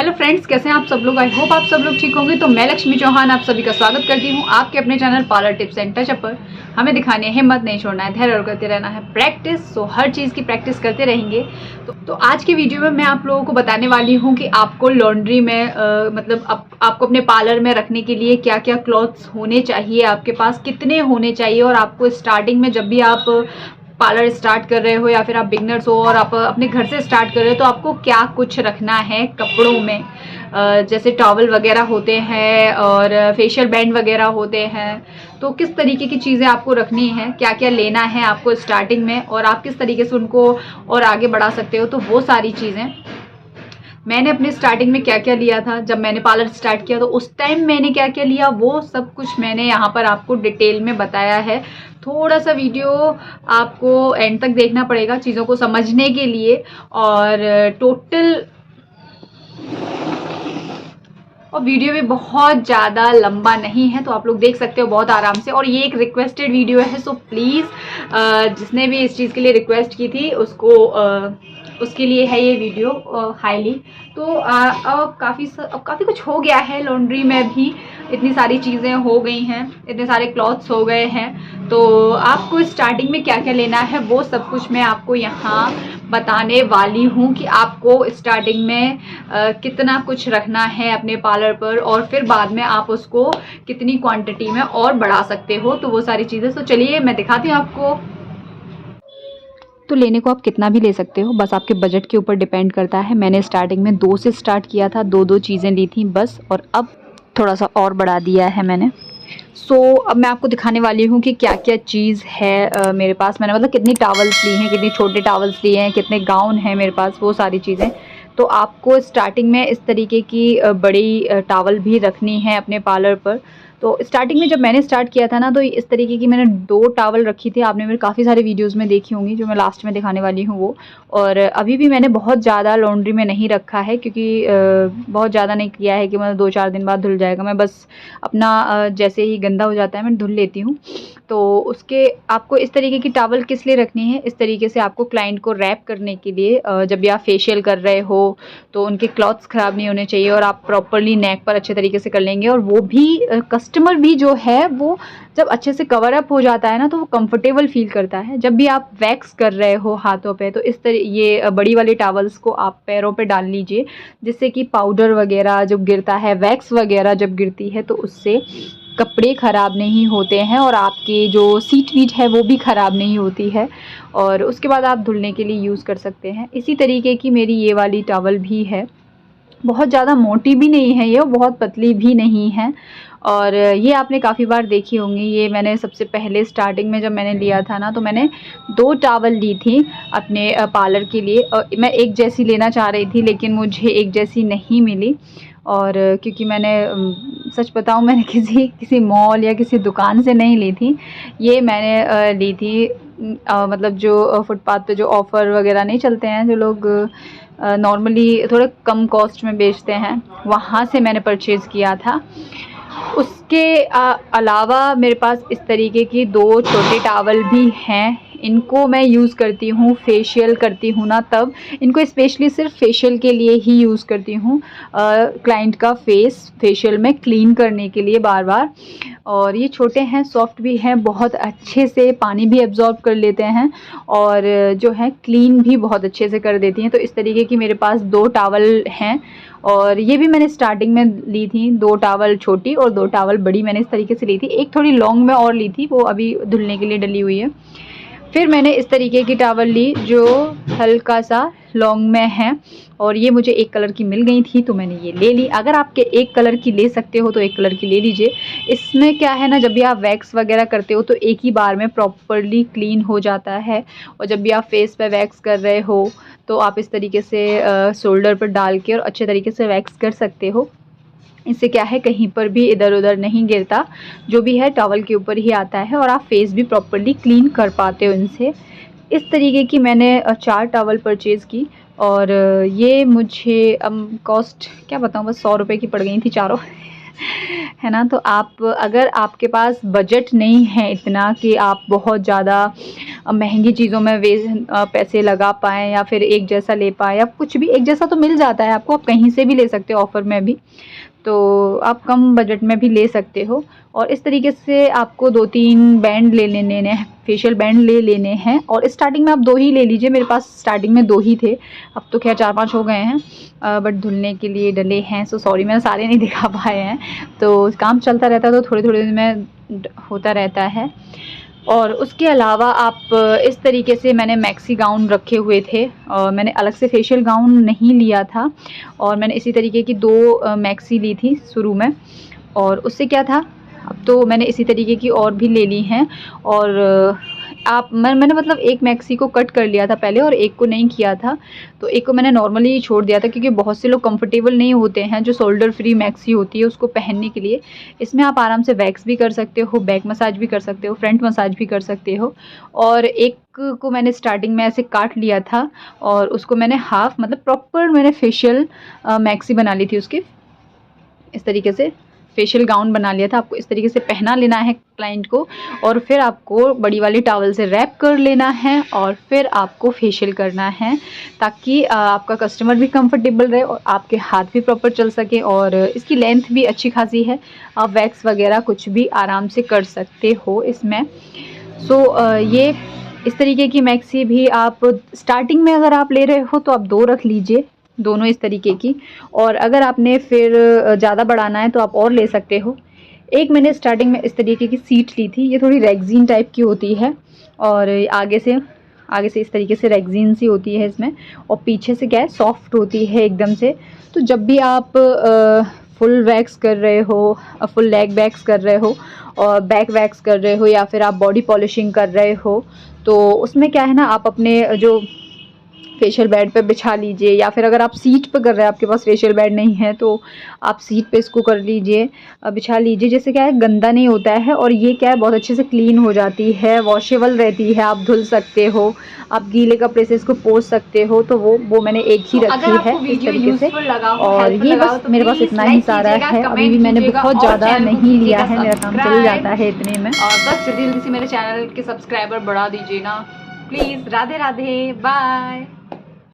Hello friends, कैसे हैं आप सब लोग। आई होप आप सब लोग ठीक होंगे। तो मैं लक्ष्मी चौहान आप सभी का स्वागत करती हूं आपके अपने channel parlour tips and touch-up पर। हमें दिखानी है हिम्मत, नहीं छोड़ना है धैर्य और करते रहना है प्रैक्टिस। सो हर चीज़ की प्रैक्टिस करते रहेंगे। तो आज की वीडियो में मैं आप लोगों को बताने वाली हूँ कि आपको लॉन्ड्री में मतलब आपको अपने पार्लर में रखने के लिए क्या क्या क्लॉथ्स होने चाहिए, आपके पास कितने होने चाहिए। और आपको स्टार्टिंग में जब भी आप पार्लर स्टार्ट कर रहे हो या फिर आप बिगनर्स हो और आप अपने घर से स्टार्ट कर रहे हो तो आपको क्या कुछ रखना है कपड़ों में। जैसे टॉवल वगैरह होते हैं और फेशियल बैंड वगैरह होते हैं। तो किस तरीके की चीज़ें आपको रखनी है, क्या क्या लेना है आपको स्टार्टिंग में, और आप किस तरीके से उनको और आगे बढ़ा सकते हो। तो वो सारी चीज़ें मैंने अपने स्टार्टिंग में क्या क्या लिया था, जब मैंने पार्लर स्टार्ट किया तो उस टाइम मैंने क्या क्या लिया, वो सब कुछ मैंने यहाँ पर आपको डिटेल में बताया है। थोड़ा सा वीडियो आपको एंड तक देखना पड़ेगा चीज़ों को समझने के लिए। और वीडियो भी बहुत ज़्यादा लंबा नहीं है, तो आप लोग देख सकते हो बहुत आराम से। और ये एक रिक्वेस्टेड वीडियो है, सो प्लीज़ जिसने भी इस चीज़ के लिए रिक्वेस्ट की थी उसके लिए है ये वीडियो हाईली। तो अब काफ़ी कुछ हो गया है लॉन्ड्री में भी, इतनी सारी चीज़ें हो गई हैं, इतने सारे क्लॉथ्स हो गए हैं। तो आपको स्टार्टिंग में क्या क्या लेना है वो सब कुछ मैं आपको यहाँ बताने वाली हूँ कि आपको स्टार्टिंग में कितना कुछ रखना है अपने पार्लर पर, और फिर बाद में आप उसको कितनी क्वांटिटी में और बढ़ा सकते हो। तो वो सारी चीज़ें तो चलिए मैं दिखाती हूँ आपको। तो लेने को आप कितना भी ले सकते हो, बस आपके बजट के ऊपर डिपेंड करता है। मैंने स्टार्टिंग में 2 से स्टार्ट किया था, 2 चीज़ें ली थी बस, और अब थोड़ा सा और बढ़ा दिया है मैंने। अब मैं आपको दिखाने वाली हूँ कि क्या क्या चीज़ है मेरे पास। मैंने मतलब कितनी टॉवल्स ली हैं, कितने छोटे टॉवल्स लिए हैं, कितने गाउन हैं मेरे पास, वो सारी चीज़ें। तो आपको स्टार्टिंग में इस तरीके की बड़ी टॉवल भी रखनी है अपने पार्लर पर। तो स्टार्टिंग में जब मैंने स्टार्ट किया था ना, तो इस तरीके की मैंने 2 टॉवल रखी थी। आपने मेरे काफ़ी सारे वीडियोज़ में देखी होंगी, जो मैं लास्ट में दिखाने वाली हूँ वो। और अभी भी मैंने बहुत ज़्यादा लॉन्ड्री में नहीं रखा है, क्योंकि बहुत ज़्यादा नहीं किया है कि मतलब 2-4 दिन बाद धुल जाएगा। मैं बस अपना जैसे ही गंदा हो जाता है मैं धुल लेती हूँ। तो उसके आपको इस तरीके की टॉवल किस लिए रखनी है, इस तरीके से आपको क्लाइंट को रैप करने के लिए। जब भी आप फेशियल कर रहे हो तो उनके क्लॉथ्स ख़राब नहीं होने चाहिए, और आप प्रॉपरली नेक पर अच्छे तरीके से कर लेंगे। और वो भी कस्टमर भी जो है वो जब अच्छे से कवर अप हो जाता है ना, तो वो कंफर्टेबल फील करता है। जब भी आप वैक्स कर रहे हो हाथों पे, तो इस तरह ये बड़ी वाली टॉवल्स को आप पैरों पे डाल लीजिए, जिससे कि पाउडर वगैरह जब गिरता है, वैक्स वगैरह जब गिरती है, तो उससे कपड़े ख़राब नहीं होते हैं और आपकी जो सीट वीट है वो भी ख़राब नहीं होती है। और उसके बाद आप धुलने के लिए यूज़ कर सकते हैं। इसी तरीके की मेरी ये वाली टॉवल भी है, बहुत ज़्यादा मोटी भी नहीं है ये, और बहुत पतली भी नहीं है। और ये आपने काफ़ी बार देखी होंगी। ये मैंने सबसे पहले स्टार्टिंग में जब मैंने लिया था ना, तो मैंने 2 टॉवल ली थी अपने पार्लर के लिए। और मैं एक जैसी लेना चाह रही थी, लेकिन मुझे एक जैसी नहीं मिली। और क्योंकि मैंने सच बताऊं, मैंने किसी मॉल या किसी दुकान से नहीं ली थी। ये मैंने ली थी मतलब जो फुटपाथ पे जो ऑफ़र वगैरह नहीं चलते हैं, जो लोग नॉर्मली थोड़े कम कॉस्ट में बेचते हैं, वहाँ से मैंने परचेज़ किया था। उसके अलावा मेरे पास इस तरीके की 2 छोटे टॉवल भी हैं। इनको मैं यूज़ करती हूँ, फेशियल करती हूँ ना, तब इनको स्पेशली सिर्फ फेशियल के लिए ही यूज़ करती हूँ, क्लाइंट का फेशियल में क्लीन करने के लिए बार बार। और ये छोटे हैं, सॉफ्ट भी हैं, बहुत अच्छे से पानी भी एब्जॉर्ब कर लेते हैं, और जो है क्लीन भी बहुत अच्छे से कर देती हैं। तो इस तरीके की मेरे पास 2 टॉवल हैं, और ये भी मैंने स्टार्टिंग में ली थी। 2 टॉवल छोटी और 2 टॉवल बड़ी मैंने इस तरीके से ली थी। एक थोड़ी लॉन्ग में और ली थी, वो अभी धुलने के लिए डली हुई है। फिर मैंने इस तरीके की टॉवल ली जो हल्का सा लॉन्ग में है, और ये मुझे एक कलर की मिल गई थी तो मैंने ये ले ली। अगर आपके एक कलर की ले सकते हो तो एक कलर की ले लीजिए। इसमें क्या है ना, जब भी आप वैक्स वगैरह करते हो तो एक ही बार में प्रॉपरली क्लीन हो जाता है। और जब भी आप फेस पे वैक्स कर रहे हो तो आप इस तरीके से शोल्डर पर डाल के और अच्छे तरीके से वैक्स कर सकते हो। इससे क्या है, कहीं पर भी इधर उधर नहीं गिरता, जो भी है टॉवल के ऊपर ही आता है, और आप फेस भी प्रॉपरली क्लीन कर पाते हो इनसे। इस तरीके की मैंने 4 टॉवल परचेज़ की, और ये मुझे कॉस्ट क्या बताऊँ, बस 100 रुपये की पड़ गई थी चारों। है ना। तो आप अगर आपके पास बजट नहीं है इतना कि आप बहुत ज़्यादा महंगी चीज़ों में पैसे लगा पाएँ या फिर एक जैसा ले पाएँ, या कुछ भी एक जैसा तो मिल जाता है आपको, आप कहीं से भी ले सकते हो ऑफ़र में भी, तो आप कम बजट में भी ले सकते हो। और इस तरीके से आपको 2-3 बैंड ले लेने हैं, फेशियल बैंड ले लेने हैं। और स्टार्टिंग में आप 2 ही ले लीजिए, मेरे पास स्टार्टिंग में 2 ही थे, अब तो खैर 4-5 हो गए हैं, बट धुलने के लिए डले हैं, सो सॉरी मैंने सारे नहीं दिखा पाए हैं, तो काम चलता रहता है तो थोड़े-थोड़े दिन में होता रहता है। और उसके अलावा आप इस तरीके से मैंने मैक्सी गाउन रखे हुए थे, और मैंने अलग से फेशियल गाउन नहीं लिया था, और मैंने इसी तरीके की 2 मैक्सी ली थी शुरू में। और उससे क्या था, अब तो मैंने इसी तरीके की और भी ले ली हैं। और मैंने मतलब एक मैक्सी को कट कर लिया था पहले और एक को नहीं किया था, तो एक को मैंने नॉर्मली छोड़ दिया था, क्योंकि बहुत से लोग कंफर्टेबल नहीं होते हैं जो शोल्डर फ्री मैक्सी होती है उसको पहनने के लिए। इसमें आप आराम से वैक्स भी कर सकते हो, बैक मसाज भी कर सकते हो, फ्रंट मसाज भी कर सकते हो। और एक को मैंने स्टार्टिंग में ऐसे काट लिया था, और उसको मैंने हाफ मतलब प्रॉपर मैंने फेशियल मैक्सी बना ली थी उसकी, इस तरीके से फेशियल गाउन बना लिया था। आपको इस तरीके से पहना लेना है क्लाइंट को, और फिर आपको बड़ी वाली टॉवल से रैप कर लेना है, और फिर आपको फेशियल करना है, ताकि आपका कस्टमर भी कंफर्टेबल रहे और आपके हाथ भी प्रॉपर चल सके। और इसकी लेंथ भी अच्छी खासी है, आप वैक्स वगैरह कुछ भी आराम से कर सकते हो इसमें। ये इस तरीके की मैक्सी भी आप स्टार्टिंग में अगर आप ले रहे हो तो आप 2 रख लीजिए, दोनों इस तरीके की। और अगर आपने फिर ज़्यादा बढ़ाना है तो आप और ले सकते हो। एक मैंने स्टार्टिंग में इस तरीके की सीट ली थी, ये थोड़ी रेक्सीन टाइप की होती है, और आगे से इस तरीके से रेक्सीन सी होती है इसमें, और पीछे से क्या है सॉफ्ट होती है एकदम से। तो जब भी आप फुल वैक्स कर रहे हो, फुल लेग वैक्स कर रहे हो, और बैक वैक्स कर रहे हो, या फिर आप बॉडी पॉलिशिंग कर रहे हो, तो उसमें क्या है ना, आप अपने जो फेशियल बेड पे बिछा लीजिए, या फिर अगर आप सीट पे कर रहे हैं, आपके पास फेशियल बेड नहीं है तो आप सीट पे इसको कर लीजिए, बिछा लीजिए, जिससे क्या है गंदा नहीं होता है, और ये क्या है बहुत अच्छे से क्लीन हो जाती है, वॉशेबल रहती है, आप धुल सकते हो, आप गीले कपड़े से इसको पोंछ सकते हो। तो वो मैंने एक ही रखी है इस तरीके से। और ये बस मेरे पास इतना ही सारा है, अभी भी मैंने बहुत ज़्यादा नहीं लिया है, मेरा काम चल जाता है इतने में। और बस जल्दी जल्दी से मेरे चैनल के सब्सक्राइबर बढ़ा दीजिए ना प्लीज़। राधे राधे, बाय।